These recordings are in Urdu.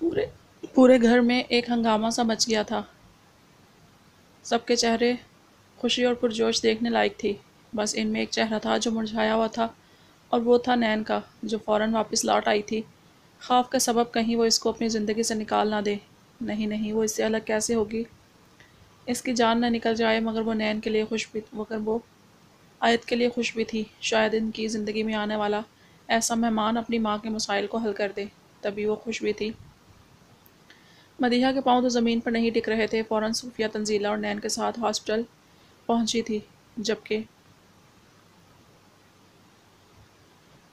پورے پورے گھر میں ایک ہنگامہ سا مچ گیا تھا۔ سب کے چہرے خوشی اور پرجوش دیکھنے لائق تھی۔ بس ان میں ایک چہرہ تھا جو مرجھایا ہوا تھا، اور وہ تھا نین کا، جو فوراً واپس لوٹ آئی تھی۔ خوف کا سبب کہیں وہ اس کو اپنی زندگی سے نکال نہ دے۔ نہیں نہیں، وہ اس سے الگ کیسے ہوگی؟ اس کی جان نہ نکل جائے، مگر وہ نین کے لیے خوش بھی، مگر وہ آیت کے لیے خوش بھی تھی۔ شاید ان کی زندگی میں آنے والا ایسا مہمان اپنی ماں کے مسائل کو حل کر دے، تبھی وہ خوش بھی تھی۔ مدیحہ کے پاؤں تو زمین پر نہیں ٹک رہے تھے۔ فوراً صوفیہ تنزیلہ اور نین کے ساتھ ہاسپٹل پہنچی تھی، جبکہ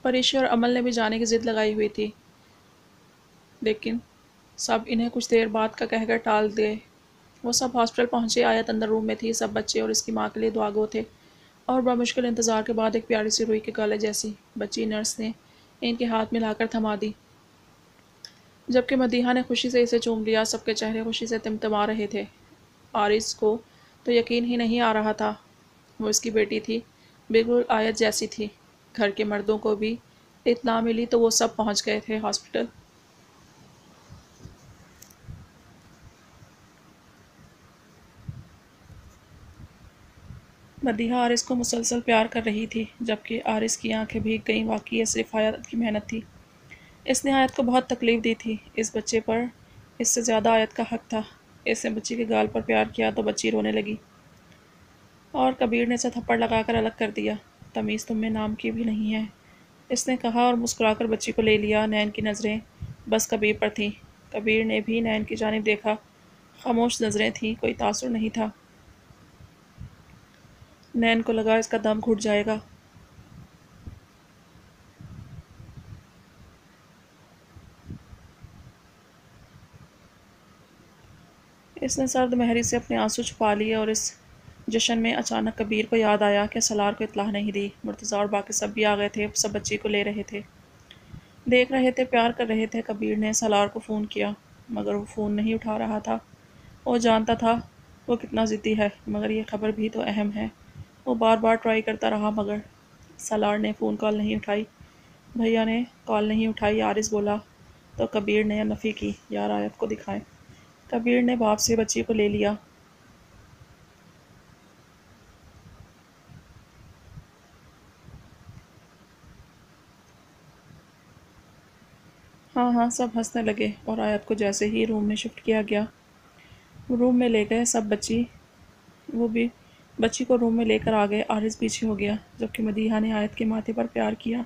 پریشی اور عمل نے بھی جانے کی ضد لگائی ہوئی تھی، لیکن سب انہیں کچھ دیر بعد کا کہہ کر ٹال گئے۔ وہ سب ہاسپٹل پہنچے۔ آیت اندر روم میں تھی۔ سب بچے اور اس کی ماں کے لیے دعا گو تھے، اور بمشکل انتظار کے بعد ایک پیاری سی روئی کے گالے جیسی بچی نرس نے ان کے ہاتھ میں لا کر تھما دی، جبکہ مدیحہ نے خوشی سے اسے چوم لیا۔ سب کے چہرے خوشی سے تمتما رہے تھے۔ آرز کو تو یقین ہی نہیں آ رہا تھا وہ اس کی بیٹی تھی، بالکل آیت جیسی تھی۔ گھر کے مردوں کو بھی اطلاع ملی تو وہ سب پہنچ گئے تھے ہاسپٹل۔ مدیحہ آرز کو مسلسل پیار کر رہی تھی، جبکہ آرز کی آنکھیں بھیگ گئیں۔ واقعی یہ صرف آیت کی محنت تھی۔ اس نے آیت کو بہت تکلیف دی تھی۔ اس بچے پر اس سے زیادہ آیت کا حق تھا۔ اس نے بچی کے گال پر پیار کیا تو بچی رونے لگی، اور کبیر نے اسے تھپڑ لگا کر الگ کر دیا۔ تمیز تم میں نام کی بھی نہیں ہے، اس نے کہا، اور مسکرا کر بچی کو لے لیا۔ نین کی نظریں بس کبیر پر تھیں۔ کبیر نے بھی نین کی جانب دیکھا۔ خاموش نظریں تھیں، کوئی تاثر نہیں تھا۔ نین کو لگا اس کا دم گھٹ جائے گا۔ اس نے سرد مہری سے اپنے آنسو چھپا لیے، اور اس جشن میں اچانک کبیر کو یاد آیا کہ سالار کو اطلاع نہیں دی۔ مرتضیٰ اور باقی سب بھی آ گئے تھے۔ سب بچی کو لے رہے تھے، دیکھ رہے تھے، پیار کر رہے تھے۔ کبیر نے سالار کو فون کیا، مگر وہ فون نہیں اٹھا رہا تھا۔ وہ جانتا تھا وہ کتنا ضدی ہے، مگر یہ خبر بھی تو اہم ہے۔ وہ بار بار ٹرائی کرتا رہا، مگر سالار نے فون کال نہیں اٹھائی۔ بھیا نے کال نہیں اٹھائی، آرز بولا تو کبیر نے نفی کی۔ یار آیت کو دکھائیں۔ کبیر نے باپ سے بچی کو لے لیا۔ ہاں ہاں، سب ہنسنے لگے، اور آیت کو جیسے ہی روم میں شفٹ کیا گیا، روم میں لے گئے سب وہ بھی بچی کو روم میں لے کر آ گئے۔ آرز پیچھے ہو گیا، جبکہ مدیحہ نے آیت کے ماتھے پر پیار کیا،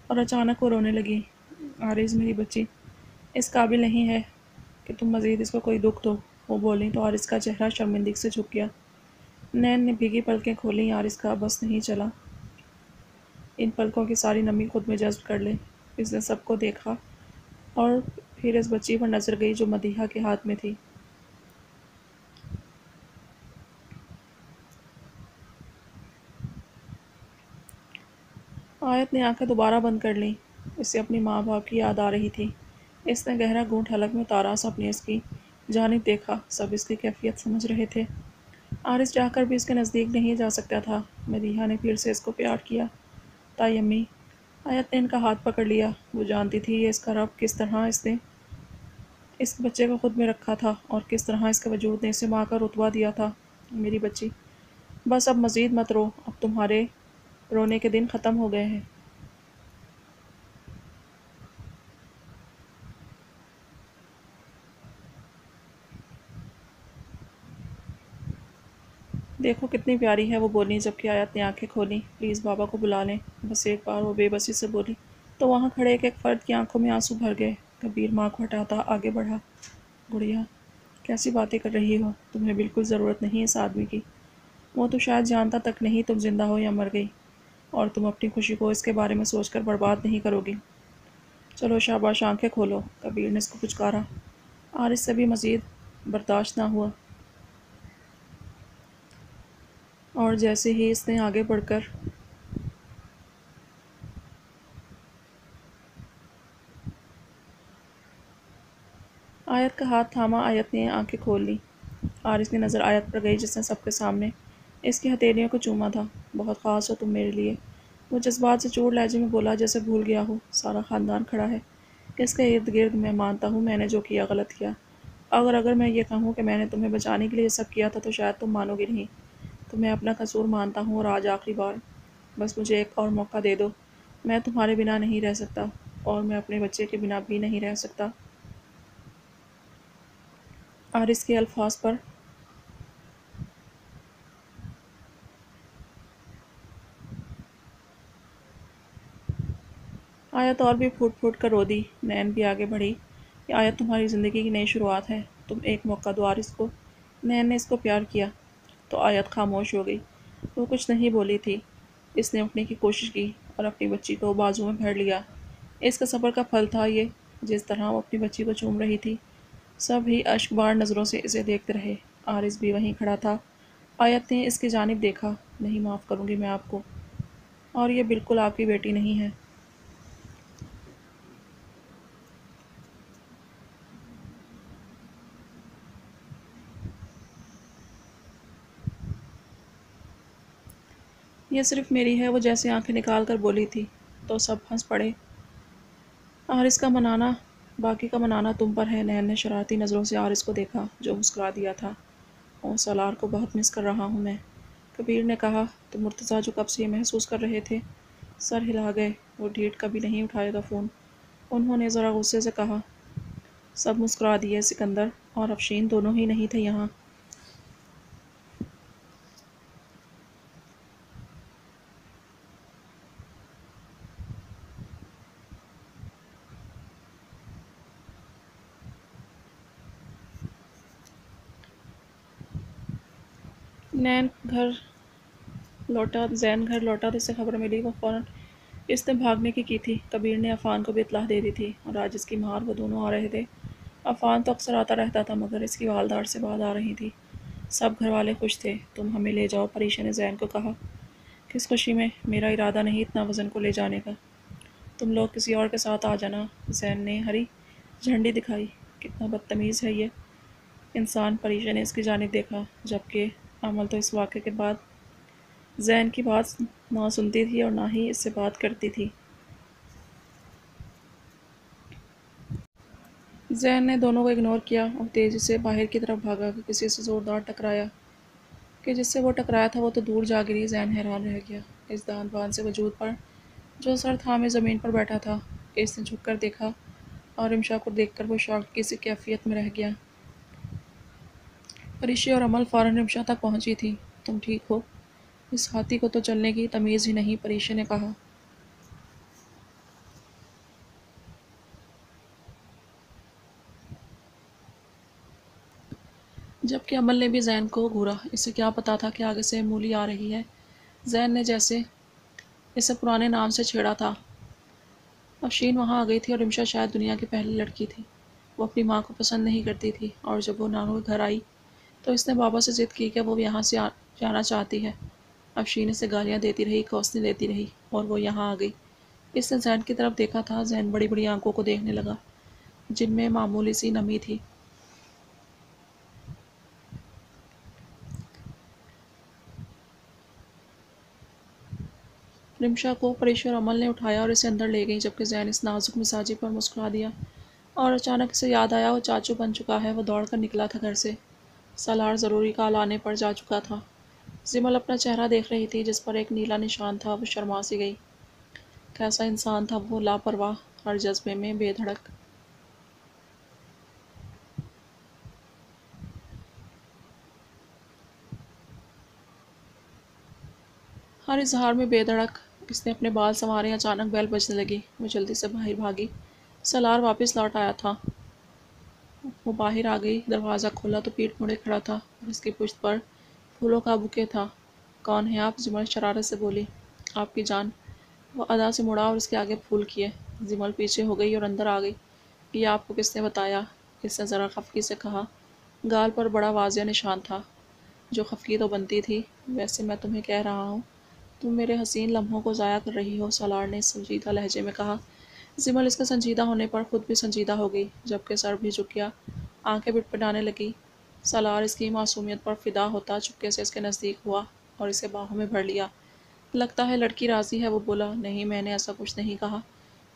اور اچانک وہ رونے لگی۔ آرز، میری بچی اس قابل نہیں ہے کہ تم مزید اس کو کوئی دکھ دو، وہ بولیں تو آرز کا چہرہ شرمندگی سے جھک گیا۔ نین نے بھیگی پلکیں کھولیں۔ آرز کا بس نہیں چلا ان پلکوں کی ساری نمی خود میں جذب کر لے۔ اس نے سب کو دیکھا، اور پھر اس بچی پر نظر گئی جو مدیحہ کے ہاتھ میں تھی۔ آیت نے آنکھیں دوبارہ بند کر لیں۔ اسے اپنی ماں باپ کی یاد آ رہی تھی۔ اس نے گہرا گھونٹ حلق میں اتارا، سب نے اس کی جانب دیکھا، سب اس کی کیفیت سمجھ رہے تھے۔ آرز چاہ کر بھی اس کے نزدیک نہیں جا سکتا تھا۔ مدیحہ نے پھر سے اس کو پیار کیا۔ تائی امی، آیت نے ان کا ہاتھ پکڑ لیا۔ وہ جانتی تھی یہ اس کا رب کس طرح اس نے اس بچے کو خود میں رکھا تھا، اور کس طرح اس کے وجود نے اسے ماں کا رتبہ دیا تھا۔ میری بچی، بس اب مزید مت رو، اب تمہارے رونے کے دن ختم ہو گئے ہیں۔ دیکھو کتنی پیاری ہے، وہ بولی، جبکہ آیت نے آنکھیں کھولیں۔ پلیز بابا کو بلا لیں، بس ایک بار، وہ بے بسی سے بولی۔ تو وہاں کھڑے ایک ایک فرد کی آنکھوں میں آنسو بھر گئے۔ کبیر ماں کو ہٹاتا آگے بڑھا۔ گڑیا، کیسی باتیں کر رہی ہو؟ تمہیں بالکل ضرورت نہیں اس آدمی کی۔ وہ تو شاید جانتا تک نہیں تم زندہ ہو یا مر گئی، اور تم اپنی خوشی کو اس کے بارے میں سوچ کر برباد نہیں کرو گی۔ چلو شاباش، آنکھیں کھولو، کبیر نے اس کو پچکارا۔ آرز سے بھی مزید برداشت نہ ہوا، اور جیسے ہی اس نے آگے بڑھ کر آیت کا ہاتھ تھاما، آیت نے آنکھیں کھول لیں۔ آرز کی نظر آیت پر گئی، جس نے سب کے سامنے اس کی ہتھیلیوں کو چوما تھا۔ بہت خاص ہو تم میرے لیے، وہ جذبات سے چور لہجے میں بولا، جیسے بھول گیا ہو سارا خاندان کھڑا ہے۔ اس کے ارد گرد میں مانتا ہوں میں نے جو کیا غلط کیا۔ اگر میں یہ کہوں کہ میں نے تمہیں بچانے کے لیے یہ سب کیا تھا تو شاید تم مانو گی نہیں۔ تو میں اپنا قصور مانتا ہوں، اور آج آخری بار، بس مجھے ایک اور موقع دے دو۔ میں تمہارے بنا نہیں رہ سکتا، اور میں اپنے بچے کے بنا بھی نہیں رہ سکتا۔ آرس کے الفاظ پر آیت اور بھی پھوٹ پھوٹ کر رو دی۔ نین بھی آگے بڑھی۔ یہ آیت تمہاری زندگی کی نئی شروعات ہے، تم ایک موقع دو آرس کو۔ نین نے اس کو پیار کیا۔ تو آیت خاموش ہو گئی۔ وہ کچھ نہیں بولی تھی۔ اس نے اٹھنے کی کوشش کی اور اپنی بچی کو بازو میں بھر لیا۔ اس کا صبر کا پھل تھا یہ، جس طرح وہ اپنی بچی کو چوم رہی تھی۔ سب ہی اشک بار نظروں سے اسے دیکھتے رہے۔ آرس بھی وہیں کھڑا تھا۔ آیت نے اس کی جانب دیکھا۔ نہیں معاف کروں گی میں آپ کو، اور یہ بالکل آپ کی بیٹی نہیں ہے۔ یہ صرف میری ہے، وہ جیسے آنکھیں نکال کر بولی تھی۔ تو سب ہنس پڑے۔ آرس کا منانا، باقی کا منانا تم پر ہے۔ نین نے شرارتی نظروں سے آرس کو دیکھا، جو مسکرا دیا تھا۔ اوہ سالار کو بہت مس کر رہا ہوں میں، کبیر نے کہا۔ تو مرتضیٰ جو کب سے یہ محسوس کر رہے تھے، سر ہلا گئے۔ وہ ڈھیٹ کبھی نہیں اٹھائے گا فون، انہوں نے ذرا غصے سے کہا۔ سب مسکرا دیے۔ سکندر اور افشین دونوں ہی نہیں تھے یہاں۔ زین گھر لوٹا تو اسے خبر ملی۔ وہ فوراً اس نے بھاگنے کی تھی۔ کبیر نے عفان کو بھی اطلاع دے دی تھی، اور آج اس کی ماں اور وہ دونوں آ رہے تھے۔ عفان تو اکثر آتا رہتا تھا، مگر اس کی والدہ عرصے بعد آ رہی تھی۔ سب گھر والے خوش تھے۔ تم ہمیں لے جاؤ، پریشا نے زین کو کہا۔ کس خوشی میں؟ میرا ارادہ نہیں اتنا وزن کو لے جانے کا۔ تم لوگ کسی اور کے ساتھ آ جانا۔ زین نے ہری جھنڈی دکھائی۔ کتنا بدتمیز ہے یہ انسان۔ پریشا نے اس کی جانب دیکھا، جبکہ عمل تو اس واقعے کے بعد زین کی بات نہ سنتی تھی اور نہ ہی اس سے بات کرتی تھی۔ زین نے دونوں کو اگنور کیا اور تیزی سے باہر کی طرف بھاگا کہ کسی سے زوردار ٹکرایا کہ جس سے وہ ٹکرایا تھا وہ تو دور جا گری۔ زین حیران رہ گیا اس دان بان سے وجود پر، جو سر تھامے زمین پر بیٹھا تھا۔ اس نے جھک کر دیکھا، اور رمشا کو دیکھ کر وہ شاک کی سی کیفیت میں رہ گیا۔ پریشا اور عمل فوراً رمشا تک پہنچی تھی۔ تم ٹھیک ہو؟ اس ہاتھی کو تو چلنے کی تمیز ہی نہیں، پریشا نے کہا۔ جبکہ عمل نے بھی زین کو گھورا۔ اسے کیا پتا تھا کہ آگے سے مولی آ رہی ہے۔ زین نے جیسے اسے پرانے نام سے چھیڑا تھا۔ افشین وہاں آ گئی تھی، اور رمشا شاید دنیا کی پہلی لڑکی تھی۔ وہ اپنی ماں کو پسند نہیں کرتی تھی، اور جب وہ نانو کے گھر آئی تو اس نے بابا سے ضد کی کہ وہ یہاں سے جانا چاہتی ہے۔ افشین اسے گالیاں دیتی رہی، کوسنے دیتی رہی، اور وہ یہاں آ گئی۔ اس نے زین کی طرف دیکھا تھا۔ زین بڑی بڑی آنکھوں کو دیکھنے لگا، جن میں معمولی سی نمی تھی۔ رمشا کو پریشا اور عمل نے اٹھایا اور اسے اندر لے گئی، جبکہ زین اس نازک مزاجی پر مسکرا دیا، اور اچانک اسے یاد آیا وہ چاچو بن چکا ہے۔ وہ دوڑ کر نکلا تھا گھر سے۔ سالار ضروری کال آنے پر جا چکا تھا۔ زمل اپنا چہرہ دیکھ رہی تھی، جس پر ایک نیلا نشان تھا۔ وہ شرما سی گئی۔ کیسا انسان تھا وہ، لاپرواہ، ہر جذبے میں بے دھڑک۔ ہر اظہار میں بے دھڑک۔ اس نے اپنے بال سنوارے، اچانک بیل بجنے لگی۔ وہ جلدی سے باہر بھاگی۔ سالار واپس لوٹ آیا تھا۔ وہ باہر آ گئی۔ دروازہ کھولا تو پیٹھ مڑے کھڑا تھا، اور اس کی پشت پر پھولوں کا بوکے تھا۔ کون ہیں آپ؟ زمل شرارت سے بولی۔ آپ کی جان۔ وہ ادا سے مڑا اور اس کے آگے پھول کیے۔ زمل پیچھے ہو گئی اور اندر آ گئی۔ یہ آپ کو کس نے بتایا؟ اس نے ذرا خفگی سے کہا۔ گال پر بڑا واضح نشان تھا۔ جو خفگی تو بنتی تھی۔ ویسے میں تمہیں کہہ رہا ہوں، تم میرے حسین لمحوں کو ضائع کر رہی ہو، سالار نے سنجیدہ لہجے میں کہا۔ زمل اس کے سنجیدہ ہونے پر خود بھی سنجیدہ ہو گئی، جبکہ سر بھی جھک گیا، آنکھیں پٹپٹانے لگی۔ سالار اس کی معصومیت پر فدا ہوتا چپکے سے اس کے نزدیک ہوا اور اسے باہوں میں بھر لیا۔ لگتا ہے لڑکی راضی ہے، وہ بولا۔ نہیں، میں نے ایسا کچھ نہیں کہا۔